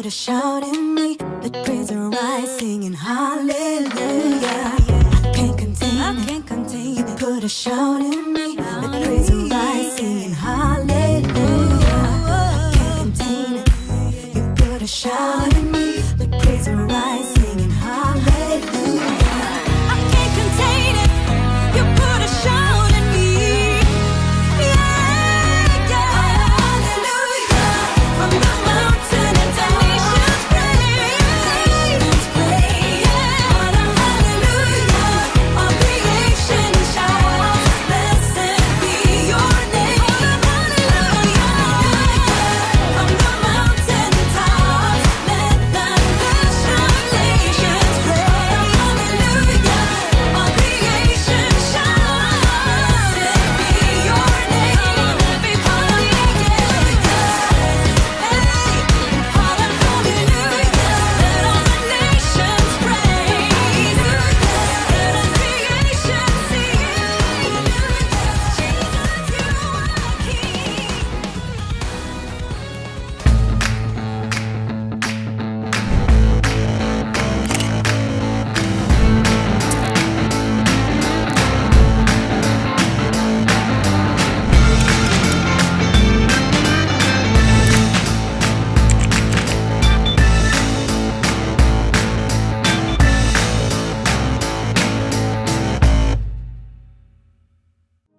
put a shout in me, the praise will rise, singing hallelujah. I can't contain it. You put a shout in me, the praise will rise, singing hallelujah. I can't contain it. You put a shout in me, the praise will rise, singing hallelujah. I can't contain it. You put a shout in me. Yeah, yeah. Hallelujah. From the mountain and the nations praise. Yeah. Hallelujah. All creation shouts, blessed be your name. Hallelujah. From the mountain tops, let the nations praise. Hallelujah. All creation shouts, blessed be your name. Everybody, yeah. Hey, hallelujah. Let all the nations praise. Let all creation sing. Jesus, you are King.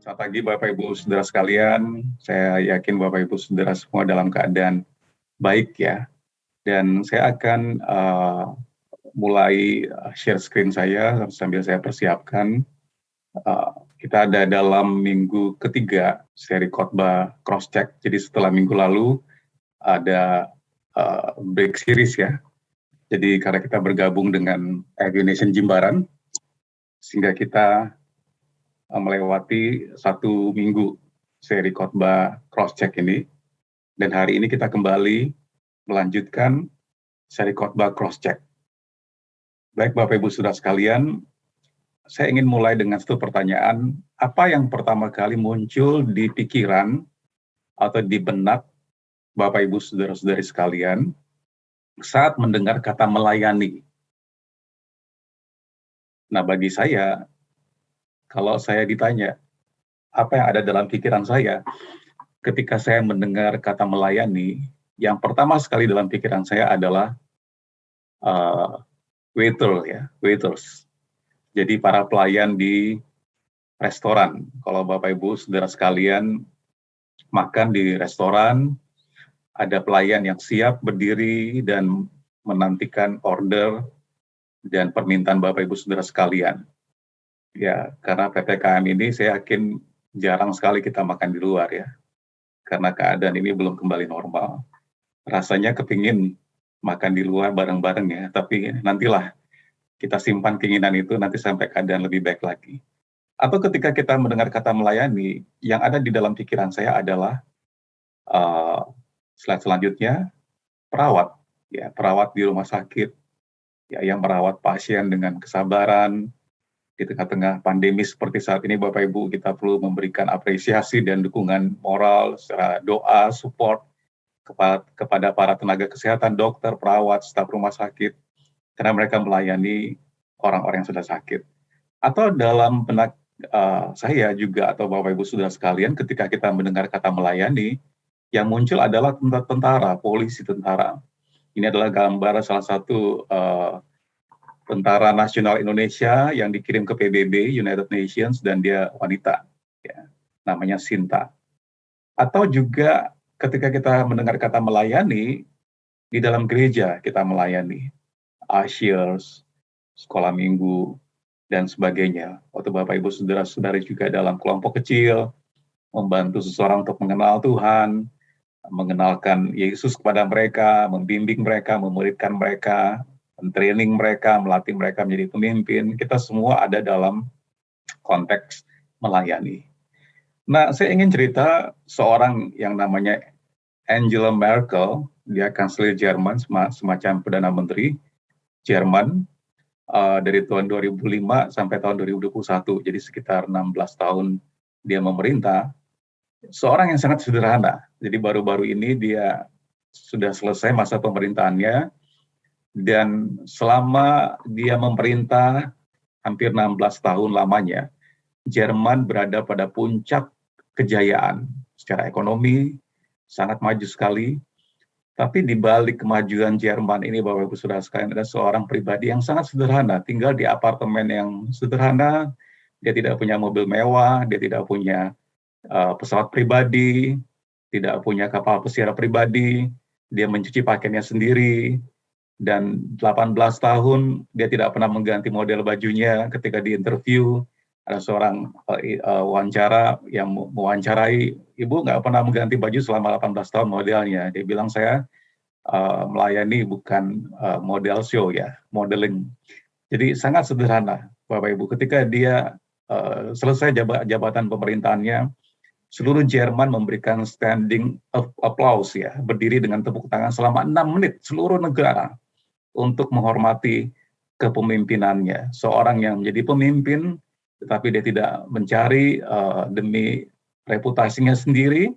Selamat pagi Bapak Ibu Saudara sekalian. Saya yakin Bapak Ibu Saudara semua dalam keadaan baik ya. Dan saya akan mulai share screen saya sambil saya persiapkan. Kita ada dalam minggu ketiga seri khotbah cross check. Jadi setelah minggu lalu ada break series ya. Jadi karena kita bergabung dengan Aviation Jimbaran, sehingga kita melewati satu minggu seri khotbah cross check ini, dan hari ini kita kembali melanjutkan seri khotbah cross check. Baik Bapak Ibu Saudara sekalian, saya ingin mulai dengan satu pertanyaan, apa yang pertama kali muncul di pikiran atau di benak Bapak Ibu Saudara-saudari sekalian saat mendengar kata melayani? Nah, bagi saya, kalau saya ditanya, apa yang ada dalam pikiran saya ketika saya mendengar kata melayani, yang pertama sekali dalam pikiran saya adalah waiters. Jadi para pelayan di restoran. Kalau Bapak Ibu Saudara sekalian makan di restoran, ada pelayan yang siap berdiri dan menantikan order dan permintaan Bapak Ibu Saudara sekalian. Ya, karena PPKM ini saya yakin jarang sekali kita makan di luar ya. Karena keadaan ini belum kembali normal. Rasanya kepingin makan di luar bareng-bareng ya, tapi nantilah kita simpan keinginan itu nanti sampai keadaan lebih baik lagi. Atau ketika kita mendengar kata melayani, yang ada di dalam pikiran saya adalah slide selanjutnya, perawat. Ya, perawat di rumah sakit, ya, yang merawat pasien dengan kesabaran. Di tengah-tengah pandemi seperti saat ini, Bapak Ibu, kita perlu memberikan apresiasi dan dukungan moral secara doa, support kepada para tenaga kesehatan, dokter, perawat, staf rumah sakit, karena mereka melayani orang-orang yang sudah sakit. Atau dalam benak saya juga, atau Bapak Ibu Saudara sekalian, ketika kita mendengar kata melayani, yang muncul adalah tentara, polisi, tentara. Ini adalah gambar salah satu Tentara Nasional Indonesia yang dikirim ke PBB, United Nations, dan dia wanita, ya, namanya Sinta. Atau juga ketika kita mendengar kata melayani, di dalam gereja kita melayani, ushers, sekolah minggu, dan sebagainya. Waktu Bapak Ibu Saudara-saudari juga dalam kelompok kecil, membantu seseorang untuk mengenal Tuhan, mengenalkan Yesus kepada mereka, membimbing mereka, memuridkan mereka, training mereka, melatih mereka menjadi pemimpin. Kita semua ada dalam konteks melayani. Nah, saya ingin cerita seorang yang namanya Angela Merkel, dia kanselir Jerman, semacam Perdana Menteri Jerman, dari tahun 2005 sampai tahun 2021, jadi sekitar 16 tahun dia memerintah. Seorang yang sangat sederhana, jadi baru-baru ini dia sudah selesai masa pemerintahannya, dan selama dia memerintah hampir 16 tahun lamanya, Jerman berada pada puncak kejayaan secara ekonomi, sangat maju sekali. Tapi di balik kemajuan Jerman ini, Bapak Ibu Saudara sekalian, ada seorang pribadi yang sangat sederhana, tinggal di apartemen yang sederhana, dia tidak punya mobil mewah, dia tidak punya pesawat pribadi, tidak punya kapal pesiar pribadi, dia mencuci pakaiannya sendiri, dan 18 tahun dia tidak pernah mengganti model bajunya. Ketika di interview, ada seorang wawancara yang mewawancarai, ibu nggak pernah mengganti baju selama 18 tahun modelnya. Dia bilang, saya melayani bukan model show ya, modeling. Jadi sangat sederhana, Bapak Ibu. Ketika dia selesai jabatan pemerintahannya, seluruh Jerman memberikan standing applause ya, berdiri dengan tepuk tangan selama 6 menit seluruh negara untuk menghormati kepemimpinannya. Seorang yang menjadi pemimpin, tetapi dia tidak mencari demi reputasinya sendiri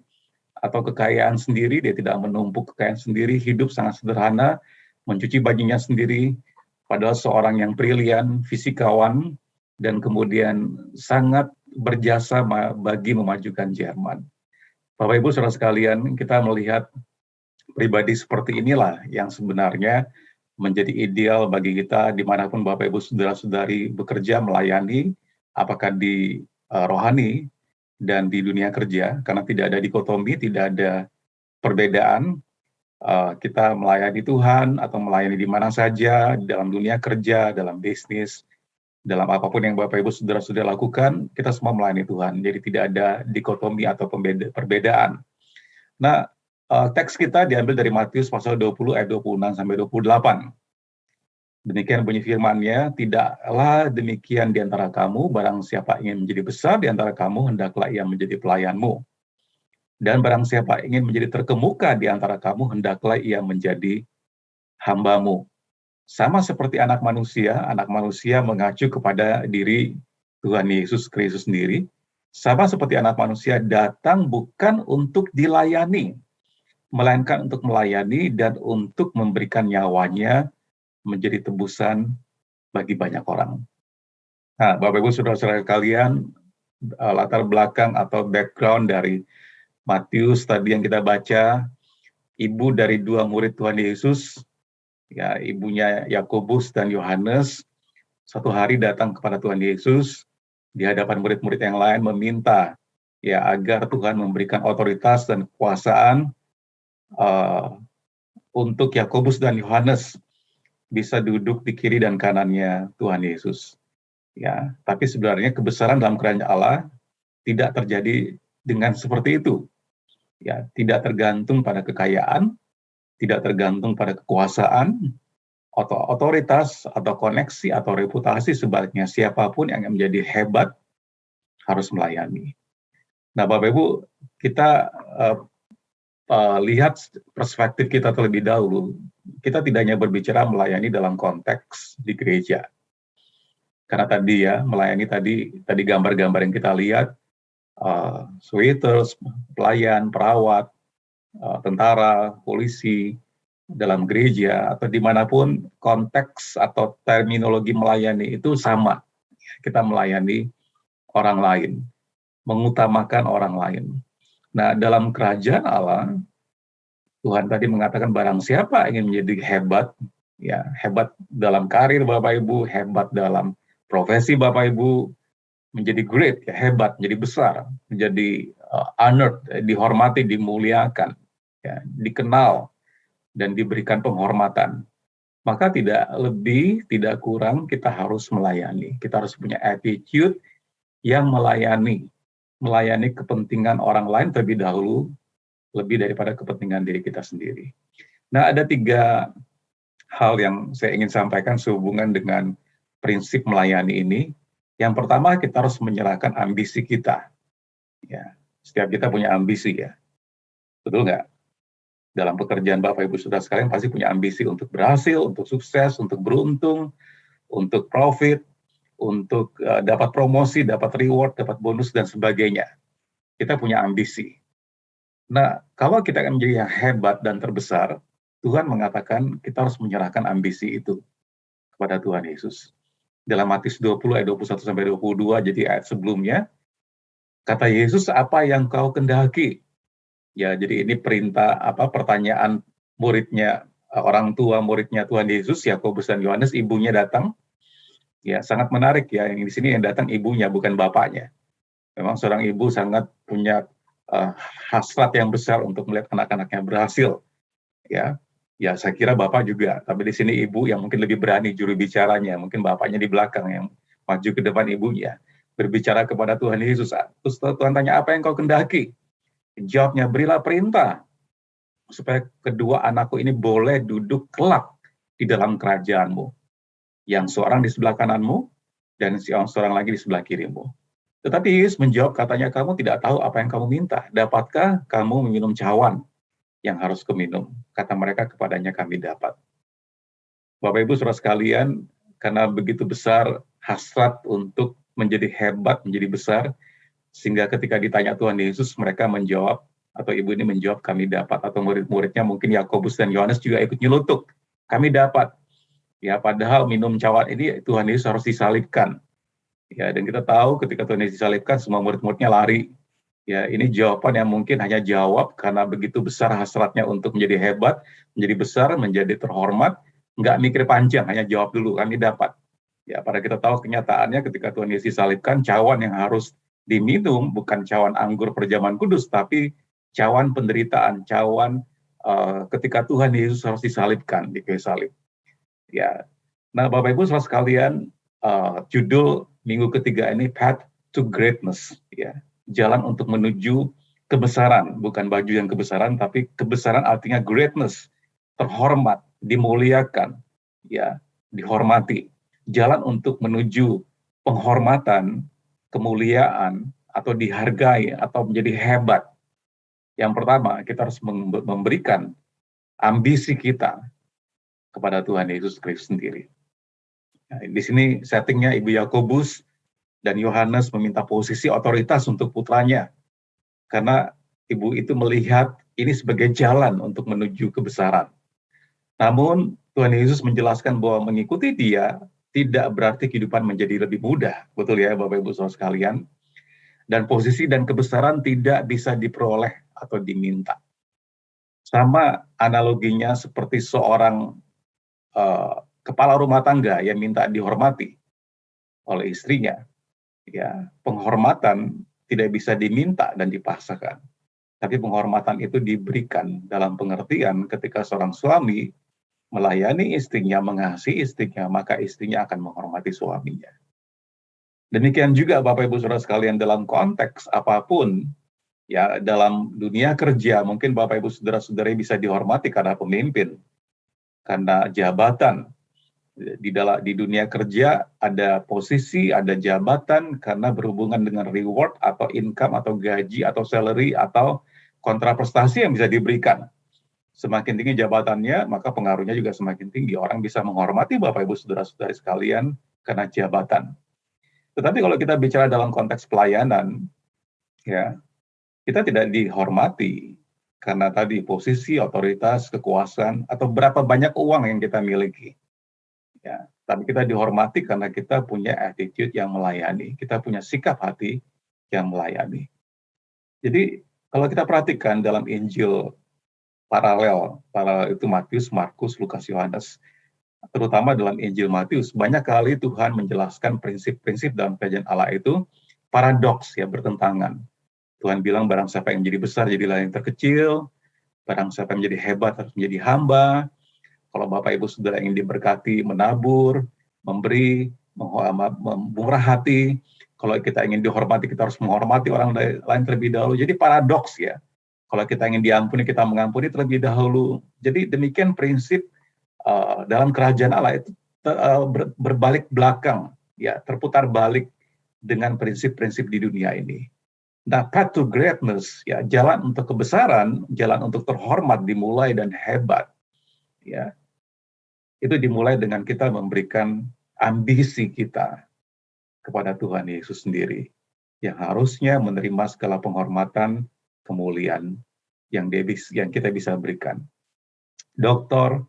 atau kekayaan sendiri, dia tidak menumpuk kekayaan sendiri, hidup sangat sederhana, mencuci bajunya sendiri, padahal seorang yang brilian, fisikawan, dan kemudian sangat berjasa bagi memajukan Jerman. Bapak Ibu Saudara sekalian, kita melihat pribadi seperti inilah yang sebenarnya menjadi ideal bagi kita dimanapun Bapak Ibu Saudara-saudari bekerja, melayani, apakah di rohani dan di dunia kerja, karena tidak ada dikotomi, tidak ada perbedaan. Kita melayani Tuhan atau melayani di mana saja, dalam dunia kerja, dalam bisnis, dalam apapun yang Bapak Ibu Saudara-saudara lakukan, kita semua melayani Tuhan. Jadi tidak ada dikotomi atau perbedaan. Nah, teks kita diambil dari Matius pasal 20 ayat 26 sampai 28. Demikian bunyi firman-Nya, tidaklah demikian di antara kamu, barang siapa ingin menjadi besar di antara kamu, hendaklah ia menjadi pelayanmu. Dan barang siapa ingin menjadi terkemuka di antara kamu, hendaklah ia menjadi hambamu. Sama seperti anak manusia mengacu kepada diri Tuhan Yesus Kristus sendiri. Sama seperti anak manusia datang bukan untuk dilayani, melainkan untuk melayani dan untuk memberikan nyawanya menjadi tebusan bagi banyak orang. Nah, Bapak Ibu Saudara-saudara kalian, latar belakang atau background dari Matius tadi yang kita baca, ibu dari 2 murid Tuhan Yesus, ya, ibunya Yakobus dan Yohanes, satu hari datang kepada Tuhan Yesus di hadapan murid-murid yang lain meminta ya agar Tuhan memberikan otoritas dan kekuasaan untuk Yakobus dan Yohanes bisa duduk di kiri dan kanannya Tuhan Yesus. Ya, tapi sebenarnya kebesaran dalam kerajaan Allah tidak terjadi dengan seperti itu. Ya, tidak tergantung pada kekayaan, tidak tergantung pada kekuasaan, atau otoritas, atau koneksi, atau reputasi. Sebaliknya, siapapun yang menjadi hebat harus melayani. Nah, Bapak Ibu, kita lihat perspektif kita terlebih dahulu. Kita tidak hanya berbicara melayani dalam konteks di gereja. Karena tadi ya, melayani tadi gambar-gambar yang kita lihat, waiters, pelayan, perawat, tentara, polisi, dalam gereja, atau dimanapun konteks atau terminologi melayani itu sama. Kita melayani orang lain, mengutamakan orang lain. Nah, dalam kerajaan Allah, Tuhan tadi mengatakan barang siapa ingin menjadi hebat, ya hebat dalam karir Bapak Ibu, hebat dalam profesi Bapak Ibu, menjadi great, ya, hebat, menjadi besar, menjadi honored, dihormati, dimuliakan, ya, dikenal, dan diberikan penghormatan. Maka tidak lebih, tidak kurang, kita harus melayani. Kita harus punya attitude yang melayani kepentingan orang lain terlebih dahulu, lebih daripada kepentingan diri kita sendiri. Nah, ada 3 hal yang saya ingin sampaikan sehubungan dengan prinsip melayani ini. Yang pertama, kita harus menyerahkan ambisi kita. Ya, setiap kita punya ambisi ya. Betul nggak? Dalam pekerjaan Bapak Ibu Saudara sekalian pasti punya ambisi untuk berhasil, untuk sukses, untuk beruntung, untuk profit, untuk dapat promosi, dapat reward, dapat bonus, dan sebagainya. Kita punya ambisi. Nah, kalau kita akan menjadi yang hebat dan terbesar, Tuhan mengatakan kita harus menyerahkan ambisi itu kepada Tuhan Yesus. Dalam Matius 20 ayat 21 sampai 22, jadi ayat sebelumnya, kata Yesus, apa yang kau kendaki? Ya, jadi ini pertanyaan muridnya, orang tua muridnya Tuhan Yesus, Yakobus dan Yohanes, ibunya datang. Ya, sangat menarik ya, yang di sini yang datang ibunya, bukan bapaknya. Memang seorang ibu sangat punya uh, hasrat yang besar untuk melihat anak-anaknya berhasil. Ya, ya saya kira bapak juga, tapi di sini ibu yang mungkin lebih berani juru bicaranya, mungkin bapaknya di belakang yang maju ke depan ibunya, berbicara kepada Tuhan Yesus. Terus Tuhan tanya, apa yang kau kendaki? Jawabnya, berilah perintah supaya kedua anakku ini boleh duduk kelak di dalam kerajaanmu. Yang seorang di sebelah kananmu, dan seorang lagi di sebelah kirimu. Tetapi Yesus menjawab, katanya, kamu tidak tahu apa yang kamu minta. Dapatkah kamu meminum cawan yang harus kuminum? Kata mereka, kepadanya kami dapat. Bapak Ibu saudara sekalian, karena begitu besar hasrat untuk menjadi hebat, menjadi besar, sehingga ketika ditanya Tuhan Yesus, mereka menjawab, atau ibu ini menjawab, kami dapat. Atau murid-muridnya mungkin Yakobus dan Yohanes juga ikut nyelutuk, kami dapat. Ya, padahal minum cawan ini Tuhan Yesus harus disalibkan. Ya, dan kita tahu ketika Tuhan Yesus disalibkan, semua murid-muridnya lari. Ya, ini jawaban yang mungkin hanya jawab karena begitu besar hasratnya untuk menjadi hebat, menjadi besar, menjadi terhormat, nggak mikir panjang, hanya jawab dulu, kami dapat. Ya, pada kita tahu kenyataannya ketika Tuhan Yesus disalibkan, cawan yang harus diminum bukan cawan anggur perjamuan kudus, tapi cawan penderitaan, cawan ketika Tuhan Yesus harus disalibkan di kayu salib. Ya, nah Bapak Ibu saudara sekalian, judul minggu ketiga ini Path to Greatness, ya, jalan untuk menuju kebesaran, bukan baju yang kebesaran, tapi kebesaran artinya greatness, terhormat, dimuliakan, ya, dihormati. Jalan untuk menuju penghormatan, kemuliaan, atau dihargai, atau menjadi hebat. Yang pertama, kita harus memberikan ambisi kita kepada Tuhan Yesus Kristus sendiri. Nah, di sini settingnya Ibu Yakobus dan Yohanes meminta posisi otoritas untuk putranya, karena ibu itu melihat ini sebagai jalan untuk menuju kebesaran. Namun Tuhan Yesus menjelaskan bahwa mengikuti dia tidak berarti kehidupan menjadi lebih mudah. Betul ya Bapak Ibu saudara sekalian? Dan posisi dan kebesaran tidak bisa diperoleh atau diminta. Sama analoginya seperti seorang kepala rumah tangga yang minta dihormati oleh istrinya. Ya, penghormatan tidak bisa diminta dan dipaksakan. Tapi penghormatan itu diberikan dalam pengertian ketika seorang suami melayani istrinya, mengasihi istrinya, maka istrinya akan menghormati suaminya. Demikian juga Bapak Ibu Saudara sekalian dalam konteks apapun, ya dalam dunia kerja, mungkin Bapak Ibu Saudara-saudari bisa dihormati karena pemimpin, karena jabatan. Di dunia kerja ada posisi, ada jabatan karena berhubungan dengan reward atau income atau gaji atau salary atau kontraprestasi yang bisa diberikan. Semakin tinggi jabatannya, maka pengaruhnya juga semakin tinggi. Orang bisa menghormati Bapak Ibu Saudara-saudari sekalian karena jabatan. Tetapi kalau kita bicara dalam konteks pelayanan, ya, kita tidak dihormati karena tadi posisi, otoritas, kekuasaan, atau berapa banyak uang yang kita miliki. Ya, tapi kita dihormati karena kita punya attitude yang melayani, kita punya sikap hati yang melayani. Jadi kalau kita perhatikan dalam Injil paralel itu Matius, Markus, Lukas, Yohanes, terutama dalam Injil Matius, banyak kali Tuhan menjelaskan prinsip-prinsip dalam kerajaan Allah itu paradoks, ya, bertentangan. Tuhan bilang barang siapa yang menjadi besar jadilah yang terkecil, barang siapa yang menjadi hebat harus menjadi hamba. Kalau Bapak Ibu Saudara ingin diberkati, menabur, memberi, murah hati. Kalau kita ingin dihormati, kita harus menghormati orang lain terlebih dahulu. Jadi paradoks ya. Kalau kita ingin diampuni, kita mengampuni terlebih dahulu. Jadi demikian prinsip dalam kerajaan Allah itu berbalik belakang, ya, terputar balik dengan prinsip-prinsip di dunia ini. Nah, path to greatness, ya, jalan untuk kebesaran, jalan untuk terhormat dimulai dan hebat. Ya, itu dimulai dengan kita memberikan ambisi kita kepada Tuhan Yesus sendiri, yang harusnya menerima segala penghormatan, kemuliaan, yang kita bisa berikan. Dr.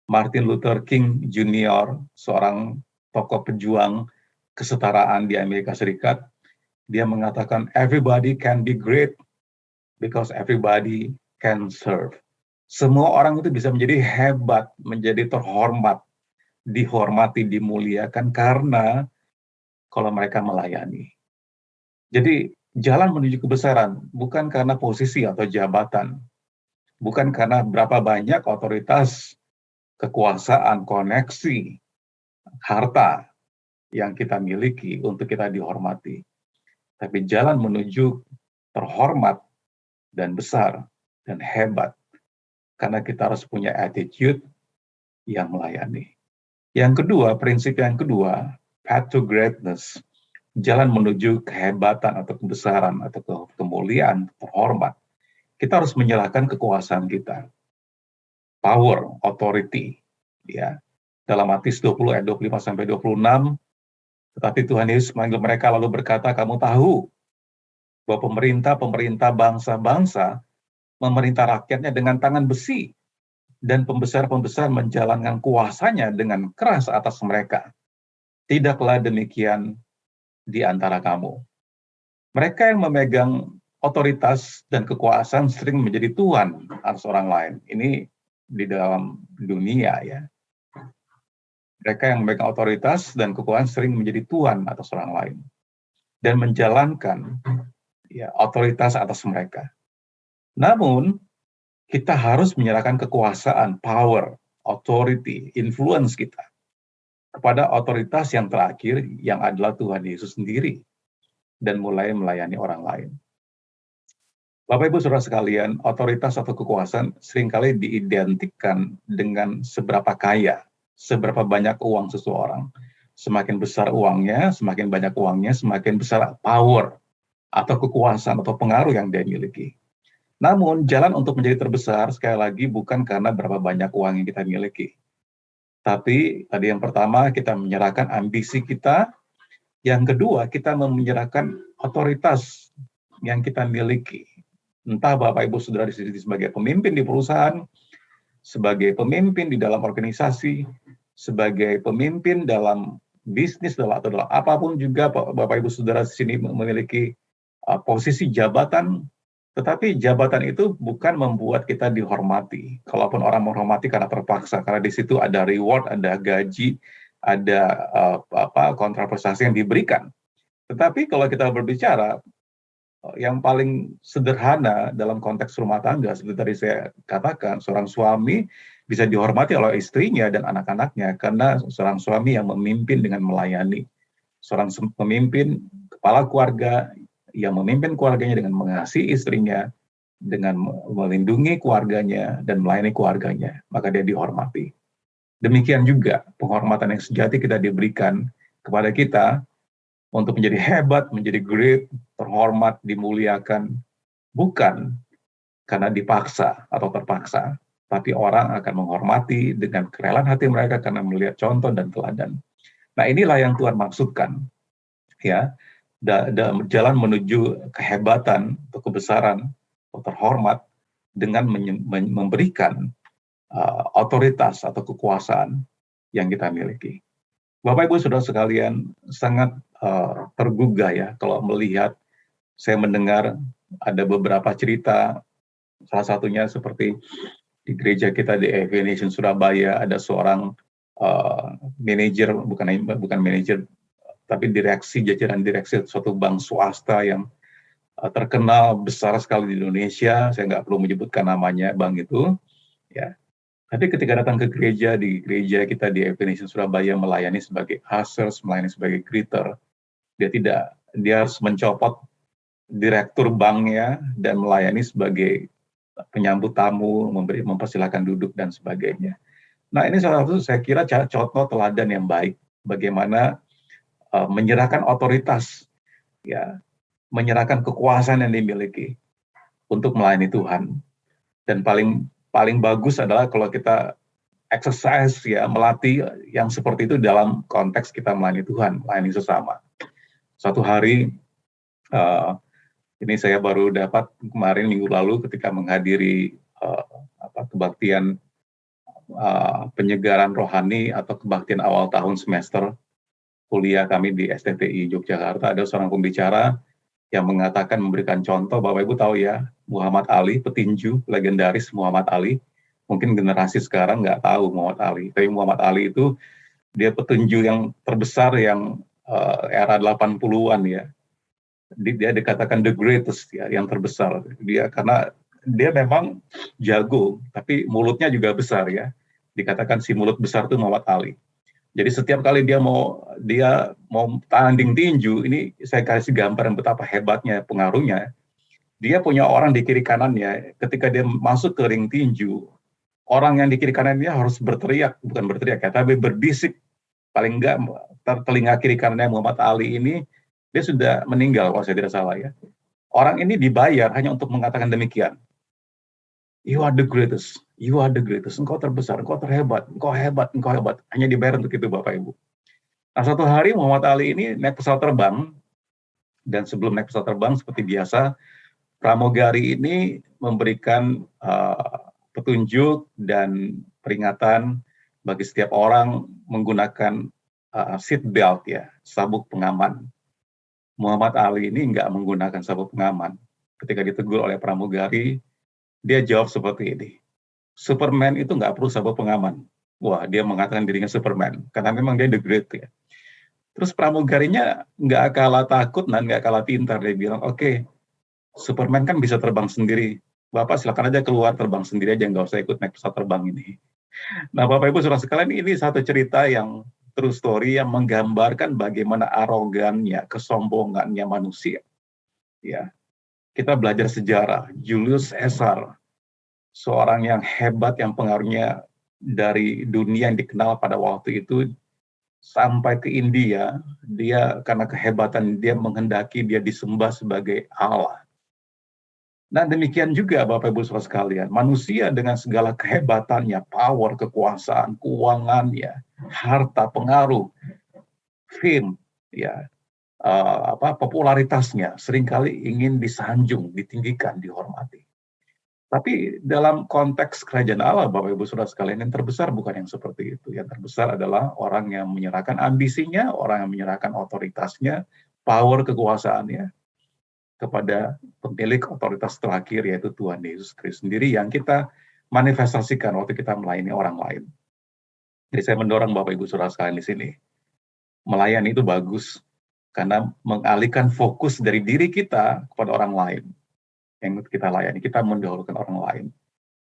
Martin Luther King Jr., seorang tokoh pejuang kesetaraan di Amerika Serikat, dia mengatakan everybody can be great because everybody can serve. Semua orang itu bisa menjadi hebat, menjadi terhormat, dihormati, dimuliakan karena kalau mereka melayani. Jadi jalan menuju kebesaran bukan karena posisi atau jabatan, bukan karena berapa banyak otoritas, kekuasaan, koneksi, harta yang kita miliki untuk kita dihormati. Tapi jalan menuju terhormat dan besar dan hebat karena kita harus punya attitude yang melayani. Yang kedua, prinsip yang kedua, path to greatness, jalan menuju kehebatan atau kebesaran atau kemuliaan, terhormat. Kita harus menyerahkan kekuasaan kita, power, authority, ya. Dalam Matius 20 ayat 25 sampai 26, tetapi Tuhan Yesus memanggil mereka lalu berkata, kamu tahu bahwa pemerintah bangsa-bangsa memerintah rakyatnya dengan tangan besi, dan pembesar-pembesar menjalankan kuasanya dengan keras atas mereka. Tidaklah demikian di antara kamu. Mereka yang memegang otoritas dan kekuasaan sering menjadi tuan atas orang lain. Ini di dalam dunia ya. Mereka yang memegang otoritas dan kekuasaan sering menjadi tuan atas orang lain dan menjalankan ya otoritas atas mereka. Namun kita harus menyerahkan kekuasaan, power, authority, influence kita kepada otoritas yang terakhir yang adalah Tuhan Yesus sendiri dan mulai melayani orang lain. Bapak Ibu Saudara sekalian, otoritas atau kekuasaan seringkali diidentikan dengan seberapa kaya, seberapa banyak uang seseorang. Semakin besar uangnya, semakin banyak uangnya, semakin besar power atau kekuasaan atau pengaruh yang dia miliki. Namun, jalan untuk menjadi terbesar, sekali lagi, bukan karena berapa banyak uang yang kita miliki. Tapi, tadi yang pertama, kita menyerahkan ambisi kita. Yang kedua, kita menyerahkan otoritas yang kita miliki. Entah Bapak Ibu Saudara di sini sebagai pemimpin di perusahaan, sebagai pemimpin di dalam organisasi, sebagai pemimpin dalam bisnis, atau dalam apapun juga Bapak Ibu Saudara di sini memiliki posisi jabatan. Tetapi jabatan itu bukan membuat kita dihormati. Kalaupun orang menghormati karena terpaksa, karena di situ ada reward, ada gaji, ada kontraprestasi yang diberikan. Tetapi kalau kita berbicara yang paling sederhana dalam konteks rumah tangga, seperti tadi saya katakan, seorang suami bisa dihormati oleh istrinya dan anak-anaknya karena seorang suami yang memimpin dengan melayani. Seorang pemimpin, kepala keluarga, yang memimpin keluarganya dengan mengasihi istrinya, dengan melindungi keluarganya, dan melayani keluarganya, maka dia dihormati. Demikian juga penghormatan yang sejati kita diberikan kepada kita untuk menjadi hebat, menjadi great, terhormat, dimuliakan, bukan karena dipaksa atau terpaksa, tapi orang akan menghormati dengan kerelaan hati mereka karena melihat contoh dan teladan. Nah, inilah yang Tuhan maksudkan, ya. Jalan menuju kehebatan atau kebesaran atau terhormat dengan memberikan otoritas atau kekuasaan yang kita miliki. Bapak Ibu Saudara sekalian, sangat tergugah ya kalau melihat, saya mendengar ada beberapa cerita, salah satunya seperti di gereja kita di EV Nation Surabaya, ada seorang manajer, bukan manajer, tapi jajaran direksi suatu bank swasta yang terkenal besar sekali di Indonesia. Saya nggak perlu menyebutkan namanya bank itu, ya. Tapi ketika datang ke gereja, di gereja kita di EV Nation Surabaya melayani sebagai ushers, melayani sebagai greeter, dia harus mencopot direktur banknya dan melayani sebagai penyambut tamu, mempersilahkan duduk dan sebagainya. Nah, ini salah satu saya kira contoh teladan yang baik bagaimana menyerahkan otoritas, ya, menyerahkan kekuasaan yang dimiliki untuk melayani Tuhan. Dan paling bagus adalah kalau kita exercise, ya, melatih yang seperti itu dalam konteks kita melayani Tuhan, melayani sesama. Suatu hari Ini saya baru dapat kemarin minggu lalu ketika menghadiri kebaktian penyegaran rohani atau kebaktian awal tahun semester kuliah kami di STTI Yogyakarta. Ada seorang pembicara yang mengatakan, memberikan contoh. Bapak Ibu tahu ya, Muhammad Ali, petinju legendaris Muhammad Ali. Mungkin generasi sekarang nggak tahu Muhammad Ali, tapi Muhammad Ali itu dia petinju yang terbesar yang era 80-an ya. Dia dikatakan the greatest ya, yang terbesar. Dia karena dia memang jago, tapi mulutnya juga besar ya. Dikatakan si mulut besar itu Muhammad Ali. Jadi setiap kali dia mau tanding tinju, ini saya kasih gambaran betapa hebatnya pengaruhnya. Dia punya orang di kiri kanannya. Ketika dia masuk ke ring tinju, orang yang di kiri kanannya harus berteriak, bukan berteriak ya, tapi berbisik. Paling enggak telinga kiri kanannya Muhammad Ali ini dia sudah meninggal kalau saya tidak salah ya. Orang ini dibayar hanya untuk mengatakan demikian. You are the greatest, you are the greatest. Engkau terbesar, engkau terhebat, engkau hebat, engkau hebat. Hanya dibayar untuk itu Bapak Ibu. Nah satu hari Muhammad Ali ini naik pesawat terbang, dan sebelum naik pesawat terbang seperti biasa, pramugari ini memberikan petunjuk dan peringatan bagi setiap orang menggunakan seat belt ya, sabuk pengaman. Muhammad Ali ini nggak menggunakan sabuk pengaman. Ketika ditegur oleh pramugari, dia jawab seperti ini, Superman itu nggak perlu sabuk pengaman. Wah, dia mengatakan dirinya Superman, karena memang dia the great ya. Terus pramugarinya nggak kalah takut dan nggak kalah pintar. Dia bilang, oke, Superman kan bisa terbang sendiri. Bapak silakan aja keluar terbang sendiri aja, nggak usah ikut naik pesawat terbang ini. Nah, Bapak Ibu saudara sekalian, ini satu cerita yang true story yang menggambarkan bagaimana arogannya, kesombongannya manusia. Ya, kita belajar sejarah. Julius Caesar, seorang yang hebat, yang pengaruhnya dari dunia yang dikenal pada waktu itu sampai ke India, dia karena kehebatan dia menghendaki dia disembah sebagai Allah. Nah demikian juga Bapak Ibu saudara sekalian, manusia dengan segala kehebatannya, power, kekuasaan, keuangannya, harta, pengaruh, fame, ya, popularitasnya seringkali ingin disanjung, ditinggikan, dihormati. Tapi dalam konteks kerajaan Allah, Bapak Ibu saudara sekalian, yang terbesar bukan yang seperti itu. Yang terbesar adalah orang yang menyerahkan ambisinya, orang yang menyerahkan otoritasnya, power kekuasaannya kepada pemilik otoritas terakhir, yaitu Tuhan Yesus Kristus sendiri, yang kita manifestasikan waktu kita melayani orang lain. Jadi saya mendorong Bapak Ibu saudara sekalian di sini, melayani itu bagus, karena mengalihkan fokus dari diri kita kepada orang lain. Yang kita layani, kita mendahulukan orang lain.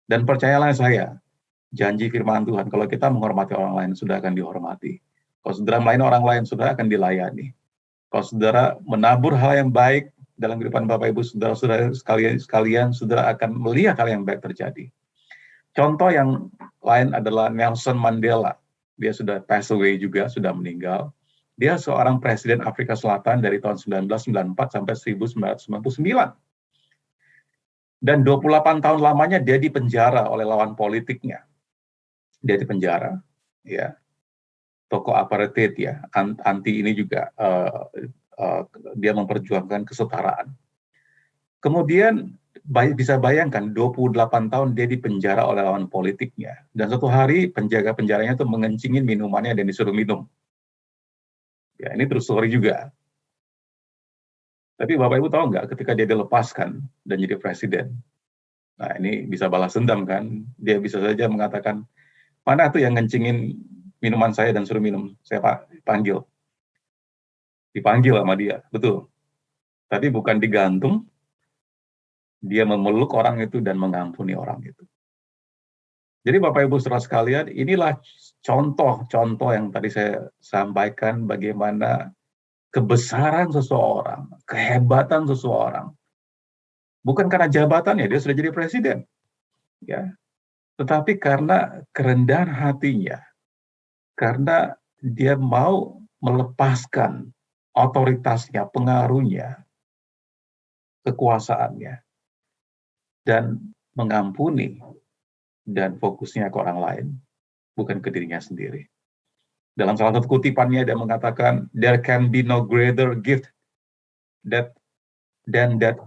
Dan percayalah saya, janji firman Tuhan, kalau kita menghormati orang lain, sudah akan dihormati. Kalau saudara melayani orang lain, sudah akan dilayani. Kalau saudara menabur hal yang baik dalam kehidupan Bapak Ibu saudara-saudara sekalian, saudara akan melihat hal yang baik terjadi. Contoh yang lain adalah Nelson Mandela. Dia sudah pass away juga, sudah meninggal. Dia seorang presiden Afrika Selatan dari tahun 1994 sampai 1999. Dan 28 tahun lamanya dia dipenjara oleh lawan politiknya. Dia dipenjara, ya. Tokoh apartheid ya, anti ini juga dia memperjuangkan kesetaraan. Kemudian bisa bayangkan 28 tahun dia dipenjara oleh lawan politiknya. Dan suatu hari penjaga penjaranya itu mengencingin minumannya dan disuruh minum. Ya, ini true story juga. Tapi Bapak Ibu tahu nggak, ketika dia dilepaskan dan jadi presiden, nah ini bisa balas dendam kan? Dia bisa saja mengatakan, mana tuh yang ngencingin minuman saya dan suruh minum? Saya panggil. Dipanggil sama dia, betul. Tapi bukan digantung, dia memeluk orang itu dan mengampuni orang itu. Jadi Bapak Ibu saudara sekalian, inilah contoh-contoh yang tadi saya sampaikan bagaimana kebesaran seseorang, kehebatan seseorang, bukan karena jabatannya, dia sudah jadi presiden, ya, tetapi karena kerendahan hatinya, karena dia mau melepaskan otoritasnya, pengaruhnya, kekuasaannya, dan mengampuni, dan fokusnya ke orang lain, bukan ke dirinya sendiri. Dalam salah satu kutipannya dia mengatakan, there can be no greater gift that than that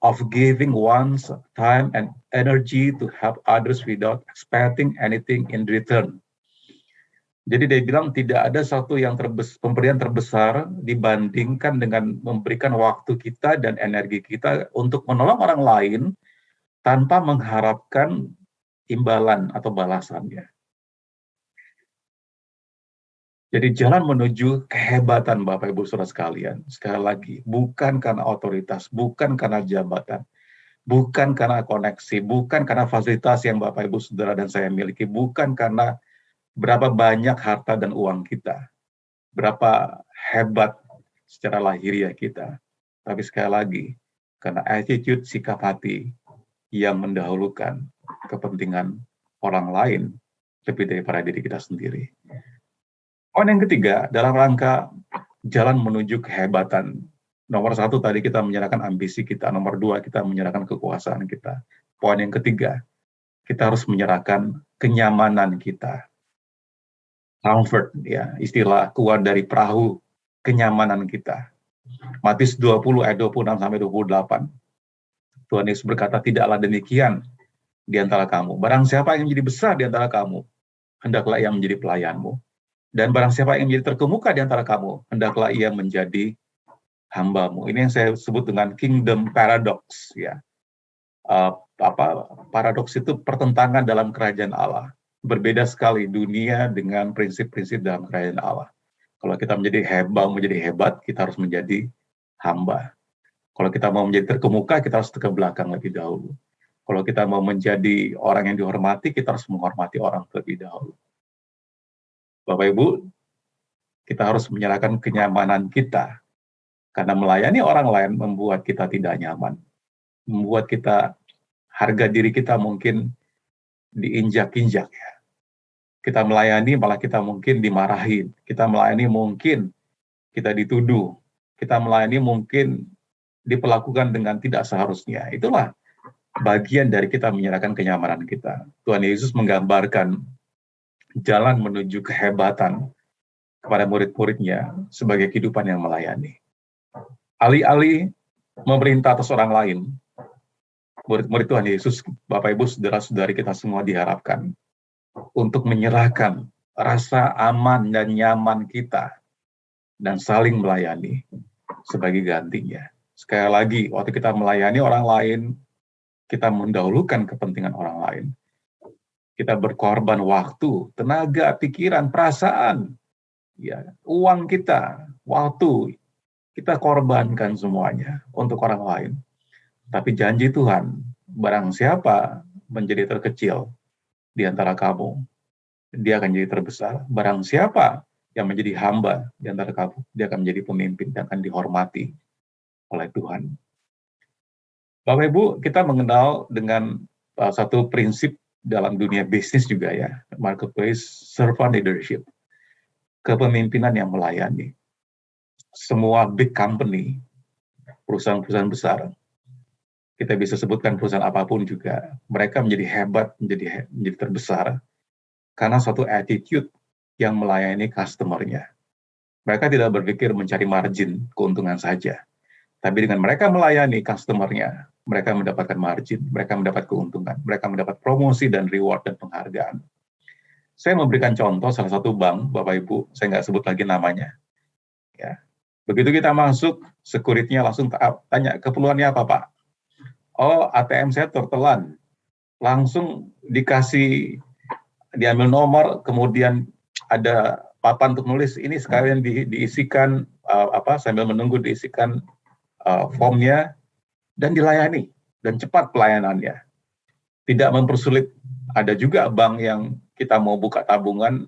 of giving one's time and energy to help others without expecting anything in return. Jadi dia bilang tidak ada satu yang pemberian terbesar dibandingkan dengan memberikan waktu kita dan energi kita untuk menolong orang lain tanpa mengharapkan imbalan atau balasannya. Jadi jalan menuju kehebatan Bapak Ibu Saudara sekalian, sekali lagi, bukan karena otoritas, bukan karena jabatan, bukan karena koneksi, bukan karena fasilitas yang Bapak Ibu Saudara dan saya miliki, bukan karena berapa banyak harta dan uang kita, berapa hebat secara lahiriah kita, tapi sekali lagi, karena attitude sikap hati yang mendahulukan kepentingan orang lain lebih daripada diri kita sendiri. Poin yang ketiga, dalam rangka jalan menuju kehebatan. Nomor 1 tadi kita menyerahkan ambisi kita, nomor 2 kita menyerahkan kekuasaan kita. Poin yang ketiga, kita harus menyerahkan kenyamanan kita. Comfort, ya, istilah keluar dari perahu kenyamanan kita. Matius 20 ayat 26-28. Tuhan Yesus berkata, tidaklah demikian di antara kamu. Barang siapa yang menjadi besar di antara kamu, hendaklah ia menjadi pelayanmu. Dan barang siapa yang menjadi terkemuka di antara kamu, hendaklah ia menjadi hambamu. Ini yang saya sebut dengan kingdom paradox, ya. Paradoks itu pertentangan dalam kerajaan Allah. Berbeda sekali dunia dengan prinsip-prinsip dalam kerajaan Allah. Kalau kita menjadi hebat, kita harus menjadi hamba. Kalau kita mau menjadi terkemuka, kita harus ke belakang lebih dahulu. Kalau kita mau menjadi orang yang dihormati, kita harus menghormati orang terlebih dahulu. Bapak Ibu, kita harus menyerahkan kenyamanan kita. Karena melayani orang lain membuat kita tidak nyaman. Membuat kita, harga diri kita mungkin diinjak-injak, ya. Kita melayani malah kita mungkin dimarahin. Kita melayani mungkin kita dituduh. Kita melayani mungkin diperlakukan dengan tidak seharusnya. Itulah bagian dari kita menyerahkan kenyamanan kita. Tuhan Yesus menggambarkan jalan menuju kehebatan kepada murid-muridnya sebagai kehidupan yang melayani. Alih-alih memerintah atas orang lain, murid-murid Tuhan Yesus, Bapak Ibu, saudara-saudari kita semua diharapkan untuk menyerahkan rasa aman dan nyaman kita dan saling melayani sebagai gantinya. Sekali lagi, waktu kita melayani orang lain, kita mendahulukan kepentingan orang lain. Kita berkorban waktu, tenaga, pikiran, perasaan, ya, uang kita, waktu, kita korbankan semuanya untuk orang lain. Tapi janji Tuhan, barang siapa menjadi terkecil di antara kamu, dia akan jadi terbesar. Barang siapa yang menjadi hamba di antara kamu, dia akan menjadi pemimpin dan akan dihormati oleh Tuhan. Bapak Ibu, kita mengenal dengan satu prinsip dalam dunia bisnis juga, ya, marketplace, servant leadership, kepemimpinan yang melayani. Semua big company, perusahaan-perusahaan besar, kita bisa sebutkan perusahaan apapun juga, mereka menjadi hebat, menjadi terbesar, karena suatu attitude yang melayani customer-nya. Mereka tidak berpikir mencari margin, keuntungan saja. Tapi dengan mereka melayani customer-nya, mereka mendapatkan margin, mereka mendapat keuntungan, mereka mendapat promosi dan reward dan penghargaan. Saya memberikan contoh salah satu bank, Bapak Ibu, saya nggak sebut lagi namanya. Ya. Begitu kita masuk, security-nya langsung tanya, keperluannya apa, Pak? Oh, ATM saya tertelan. Langsung diambil nomor, kemudian ada papan untuk nulis, ini sekalian diisikan, sambil menunggu diisikan formnya, dan dilayani, dan cepat pelayanannya. Tidak mempersulit. Ada juga bank yang kita mau buka tabungan,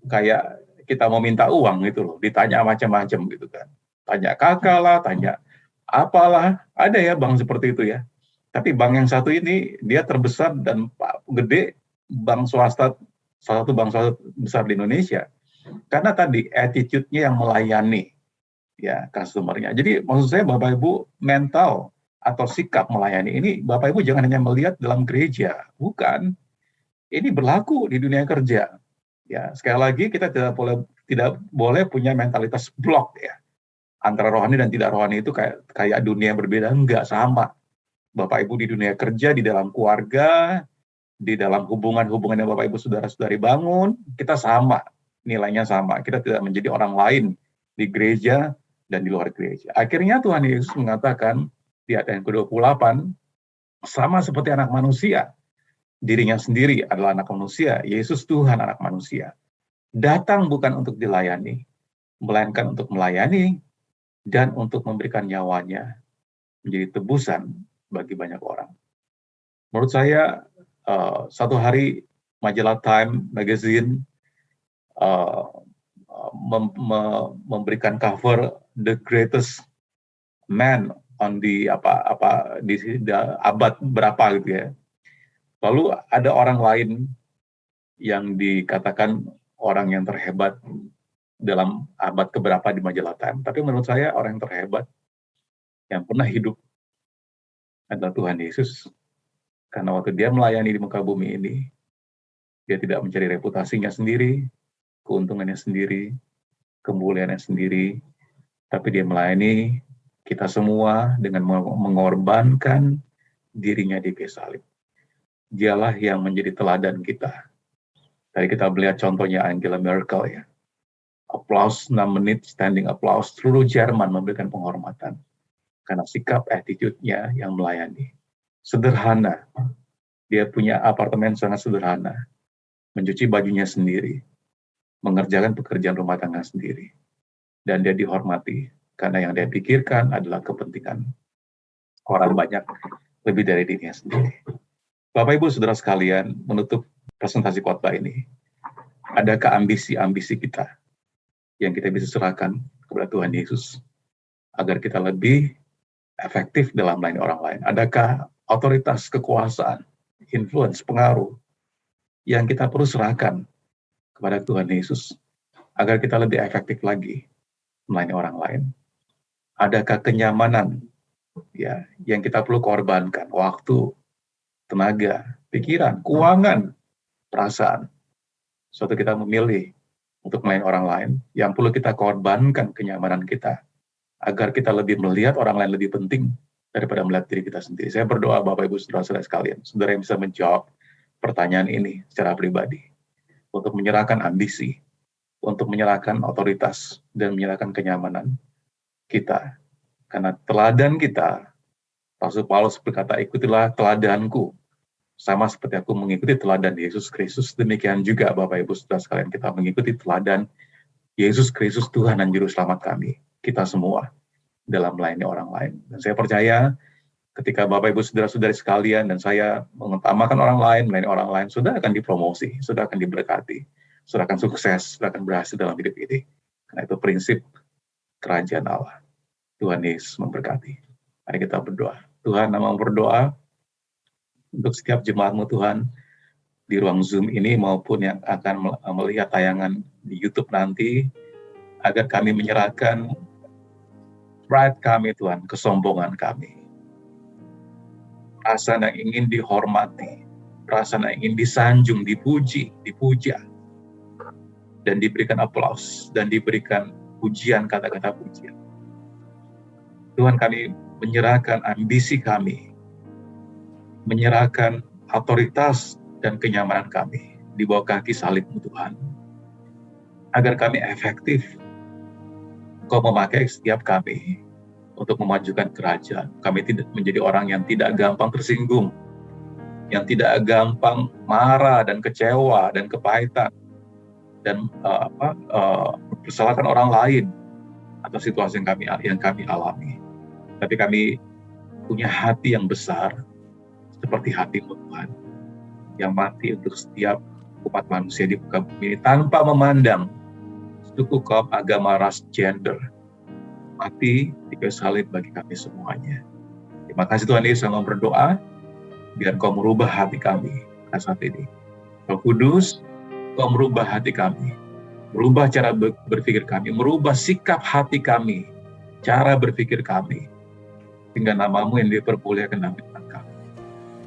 kayak kita mau minta uang gitu loh, ditanya macam-macam gitu kan. Tanya kakak lah, tanya apalah, ada ya bank seperti itu, ya. Tapi bank yang satu ini, dia terbesar dan gede, bank swasta, salah satu bank swasta besar di Indonesia. Karena tadi attitude-nya yang melayani, ya, customer-nya. Jadi maksud saya Bapak Ibu, mental atau sikap melayani ini, Bapak Ibu jangan hanya melihat dalam gereja, bukan. Ini berlaku di dunia kerja. Ya, sekali lagi kita tidak boleh punya mentalitas blok, ya. antara rohani dan tidak rohani itu kayak dunia yang berbeda. Enggak, sama. Bapak Ibu di dunia kerja, di dalam keluarga, di dalam hubungan-hubungan yang Bapak Ibu saudara-saudari bangun, kita sama, nilainya sama. Kita tidak menjadi orang lain di gereja dan di luar gereja. Akhirnya Tuhan Yesus mengatakan di ayat yang ke-28, sama seperti anak manusia, dirinya sendiri adalah anak manusia, Yesus Tuhan anak manusia. Datang bukan untuk dilayani, melainkan untuk melayani dan untuk memberikan nyawanya menjadi tebusan bagi banyak orang. Menurut saya, satu hari majalah Time Magazine memberikan cover The Greatest Man on the abad berapa gitu ya. Lalu ada orang lain yang dikatakan orang yang terhebat dalam abad keberapa di majalah Time. Tapi menurut saya orang yang terhebat yang pernah hidup adalah Tuhan Yesus. Karena waktu dia melayani di muka bumi ini, dia tidak mencari reputasinya sendiri, keuntungannya sendiri, kemuliaannya sendiri, tapi dia melayani kita semua dengan mengorbankan dirinya di kayu salib. Dialah yang menjadi teladan kita. Tadi kita melihat contohnya Angela Merkel ya. Applause 6 menit, standing applause, seluruh Jerman memberikan penghormatan. Karena sikap attitude-nya yang melayani. Sederhana. Dia punya apartemen sangat sederhana. Mencuci bajunya sendiri. Mengerjakan pekerjaan rumah tangga sendiri. Dan dia dihormati. Karena yang dia pikirkan adalah kepentingan orang banyak lebih dari dirinya sendiri. Bapak Ibu Saudara sekalian, menutup presentasi khotbah ini, adakah ambisi-ambisi kita yang kita bisa serahkan kepada Tuhan Yesus agar kita lebih efektif dalam melayani orang lain? Adakah otoritas, kekuasaan, influence, pengaruh yang kita perlu serahkan kepada Tuhan Yesus agar kita lebih efektif lagi melayani orang lain? Adakah kenyamanan ya yang kita perlu korbankan, waktu, tenaga, pikiran, keuangan, perasaan, suatu kita memilih untuk melayani orang lain, yang perlu kita korbankan kenyamanan kita agar kita lebih melihat orang lain lebih penting daripada melihat diri kita sendiri. Saya berdoa Bapak Ibu Saudara-saudara sekalian, saudara yang bisa menjawab pertanyaan ini secara pribadi, untuk menyerahkan ambisi, untuk menyerahkan otoritas, dan menyerahkan kenyamanan kita. Karena teladan kita, Rasul Paulus berkata, ikutilah teladanku, sama seperti aku mengikuti teladan Yesus Kristus. Demikian juga Bapak Ibu Saudara sekalian, kita mengikuti teladan Yesus Kristus, Tuhan dan Juru Selamat kami, kita semua, dalam melayani orang lain. Dan saya percaya, ketika Bapak Ibu Saudara-saudari sekalian dan saya mengutamakan orang lain, melayani orang lain, sudah akan dipromosi, sudah akan diberkati, sudah akan sukses, sudah akan berhasil dalam hidup ini. Karena itu prinsip kerajaan Allah. Tuhan Yesus memberkati. Mari kita berdoa. Tuhan, nama berdoa untuk setiap jemaat-Mu Tuhan, di ruang Zoom ini maupun yang akan melihat tayangan di YouTube nanti, agar kami menyerahkan pride kami Tuhan, kesombongan kami. Perasaan yang ingin dihormati, perasaan yang ingin disanjung, dipuji, dipuja, dan diberikan aplaus, dan diberikan pujian, kata-kata pujian. Tuhan, kami menyerahkan ambisi kami, menyerahkan otoritas dan kenyamanan kami di bawah kaki salib-Mu Tuhan, agar kami efektif. Engkau memakai setiap kami untuk memajukan kerajaan. Kami tidak menjadi orang yang tidak gampang tersinggung, yang tidak gampang marah dan kecewa dan kepahitan dan mempersalahkan orang lain atau situasi yang kami alami. Tapi kami punya hati yang besar seperti hati-Mu Tuhan, yang mati untuk setiap umat manusia di muka bumi ini tanpa memandang suku, kaum, agama, ras, gender. Mati di kayu salib bagi kami semuanya. Terima kasih Tuhan Yesus, saya berdoa biar Kau merubah hati kami saat ini. Roh Kudus, Kau merubah hati kami, merubah cara berpikir kami, merubah sikap hati kami, cara berpikir kami, sehingga nama-Mu yang dipermuliakan dalam kehidupan kami.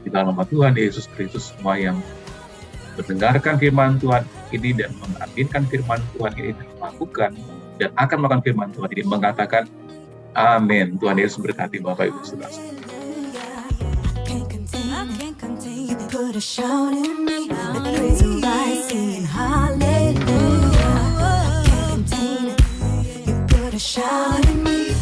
Di dalam nama Tuhan Yesus Kristus, semua yang mendengarkan firman Tuhan ini dan mengaminkan firman Tuhan ini, dan melakukan dan akan melakukan firman Tuhan ini, mengatakan Amin. Tuhan Yesus berkati Bapak Ibu Saudara. Can't contain. You put a shout in me. The praise will rise, singing hallelujah. Can't contain it. You put a shout in me.